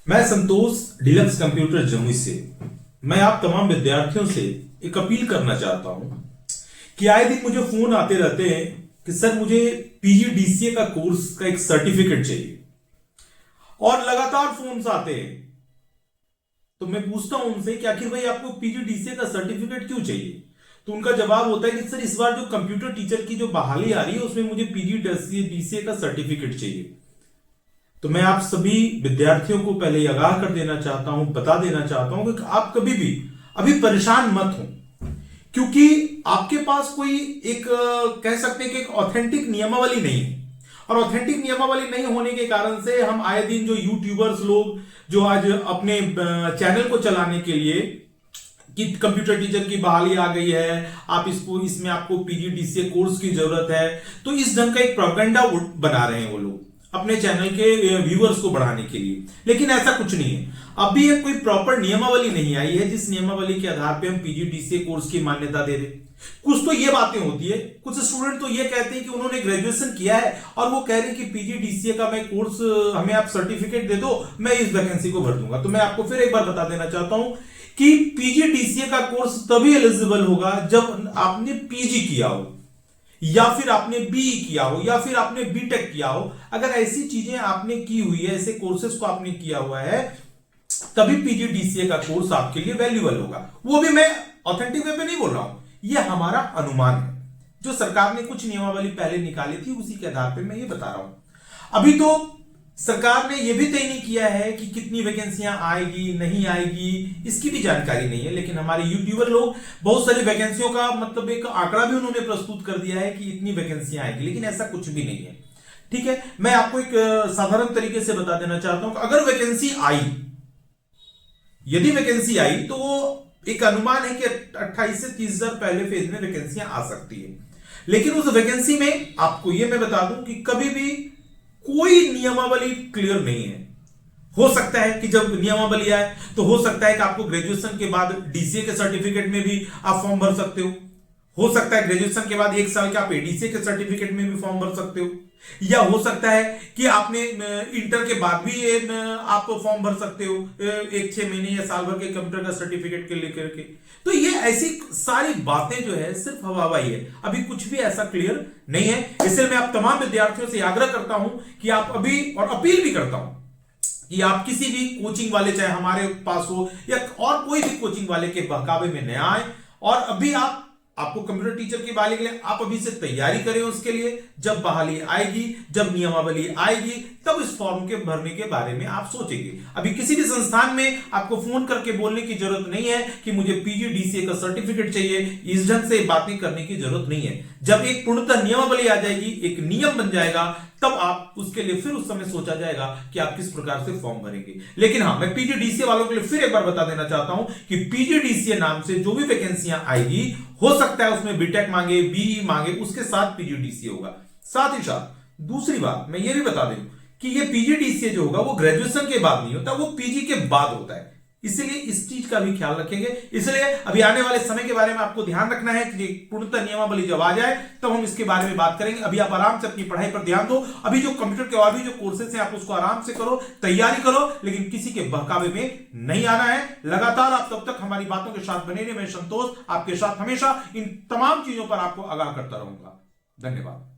मैं संतोष deluxe computer Jamui से। मैं आप तमाम विद्यार्थियों से एक अपील करना चाहता हूं कि आए दिन मुझे फोन आते रहते हैं कि सर मुझे पीजीडीसीए का कोर्स का एक सर्टिफिकेट चाहिए, और लगातार फोन्स आते हैं। तो मैं पूछता हूं उनसे कि आखिर भाई आपको पीजीडीसीए का सर्टिफिकेट क्यों चाहिए। तो उनका जवाब होता है कि सर इस बार जो कंप्यूटर टीचर की जो बहाली आ रही है उसमें मुझे पीजीडीसीए का सर्टिफिकेट चाहिए। तो मैं आप सभी विद्यार्थियों को पहले ही आगाह कर देना चाहता हूं, बता देना चाहता हूं कि आप कभी भी अभी परेशान मत हो, क्योंकि आपके पास कोई एक कह सकते हैं कि एक ऑथेंटिक नियमावली नहीं है। और ऑथेंटिक नियमावली नहीं होने के कारण से हम आए दिन जो यूट्यूबर्स लोग जो आज अपने चैनल को चलाने के लिए कि कंप्यूटर टीचर की बहाली आ गई है, आप इसको इसमें आपको पीजीडीसीए कोर्स की जरूरत है, तो इस ढंग का एक प्रोपेगेंडा बना रहे हैं वो लोग अपने चैनल के व्यूअर्स को बढ़ाने के लिए। लेकिन ऐसा कुछ नहीं है, अभी एक कोई प्रॉपर नियमावली नहीं आई है जिस नियमावली के आधार पे हम पीजीडीसीए कोर्स की मान्यता दे रहे। कुछ तो ये बातें होती है, कुछ स्टूडेंट तो ये कहते हैं कि उन्होंने ग्रेजुएशन किया है और वो कह रहे हैं कि पीजीडीसीए का मैं कोर्स हमें आप सर्टिफिकेट दे दो, मैं इस वैकेंसी को भर दूंगा। तो मैं आपको फिर एक बार बता देना चाहता हूं कि पीजीडीसीए का कोर्स तभी एलिजिबल होगा जब आपने पीजी किया हो, या फिर आपने बीई किया हो, या फिर आपने बीटेक किया हो। अगर ऐसी चीजें आपने की हुई है, ऐसे कोर्सेज को आपने किया हुआ है, तभी पीजीडीसीए का कोर्स आपके लिए वैल्यूएबल होगा। वो भी मैं ऑथेंटिक वे पे नहीं बोल रहा हूं, यह हमारा अनुमान है। जो सरकार ने कुछ नियमावली पहले निकाली थी उसी के आधार पर मैं ये बता रहा हूं। अभी तो सरकार ने यह भी तय नहीं किया है कि कितनी वैकेंसियां आएगी नहीं आएगी, इसकी भी जानकारी नहीं है। लेकिन हमारे यूट्यूबर लोग बहुत सारी वैकेंसियों का मतलब एक आंकड़ा भी उन्होंने प्रस्तुत कर दिया है कि इतनी वैकेंसियां आएगी, लेकिन ऐसा कुछ भी नहीं है। ठीक है, मैं आपको एक साधारण तरीके से बता देना चाहता हूं कि अगर वैकेंसी आई, यदि वैकेंसी आई तो वो एक अनुमान है कि 28 से 30,000 पहले फेज में वैकेंसियां आ सकती है। लेकिन उस वैकेंसी में आपको यह मैं बता दूं कि कभी भी कोई नियमावली क्लियर नहीं है। हो सकता है कि जब नियमावली आए तो हो सकता है कि आपको ग्रेजुएशन के बाद डीसीए के सर्टिफिकेट में भी आप फॉर्म भर सकते हो सकता है ग्रेजुएशन के बाद 1 साल के आप एडीसीए के सर्टिफिकेट में भी फॉर्म भर सकते हो, या हो सकता है कि आपने इंटर के बाद भी आप फॉर्म भर सकते हो 1-6 महीने या साल भर के कंप्यूटर का सर्टिफिकेट के लेकर के। तो ये ऐसी सारी बातें जो है सिर्फ हवाबाजी है, अभी कुछ भी ऐसा क्लियर नहीं है। इसलिए मैं आप तमाम विद्यार्थियों से आग्रह करता हूं कि आप अभी, और अपील भी करता हूं कि आप किसी भी कोचिंग वाले, चाहे हमारे पास हो या और कोई भी कोचिंग वाले के बहकावे में न आए। और अभी आपको कंप्यूटर टीचर की बहाली के लिए आप अभी से तैयारी करें। उसके लिए जब बहाली आएगी, जब नियमावली आएगी, तब इस फॉर्म के भरने के बारे में आप सोचेंगे। अभी किसी भी संस्थान में आपको फोन करके बोलने की जरूरत नहीं है कि मुझे पीजीडीसीए का सर्टिफिकेट चाहिए, इस ढंग से बातें करने की जरूरत नहीं है। जब एक पूर्णतः नियमावली आ जाएगी, एक नियम बन जाएगा, तब आप उसके लिए फिर उस समय सोचा जाएगा कि आप किस प्रकार से फॉर्म भरेंगे। लेकिन हां, मैं पीजीडीसीए वालों के लिए फिर एक बार बता देना चाहता हूं कि पीजीडीसीए नाम से जो भी वैकेंसियां आएगी, हो सकता है उसमें बीटेक मांगे, बीई मांगे, उसके साथ पीजीडीसीए होगा। साथ ही साथ दूसरी बात मैं ये भी बता दूं कि ये पीजीडीसीए जो होगा वो ग्रेजुएशन के बाद नहीं होता, वो पीजी के बाद होता है। इसलिए इस चीज का भी ख्याल रखेंगे। इसलिए अभी आने वाले समय के बारे में आपको ध्यान रखना है कि पूर्णतः नियमावली जब आ जाए तब हम इसके बारे में बात करेंगे। अभी आप आराम से अपनी पढ़ाई पर ध्यान दो। अभी जो कंप्यूटर के और भी जो कोर्सेज हैं आप उसको आराम से करो, तैयारी करो, लेकिन किसी के बहकावे में नहीं आना है। लगातार आप तब तक हमारी बातों के साथ बने रहिए। मैं संतोष आपके साथ हमेशा इन तमाम चीजों पर आपको आगाह करता रहूंगा। धन्यवाद।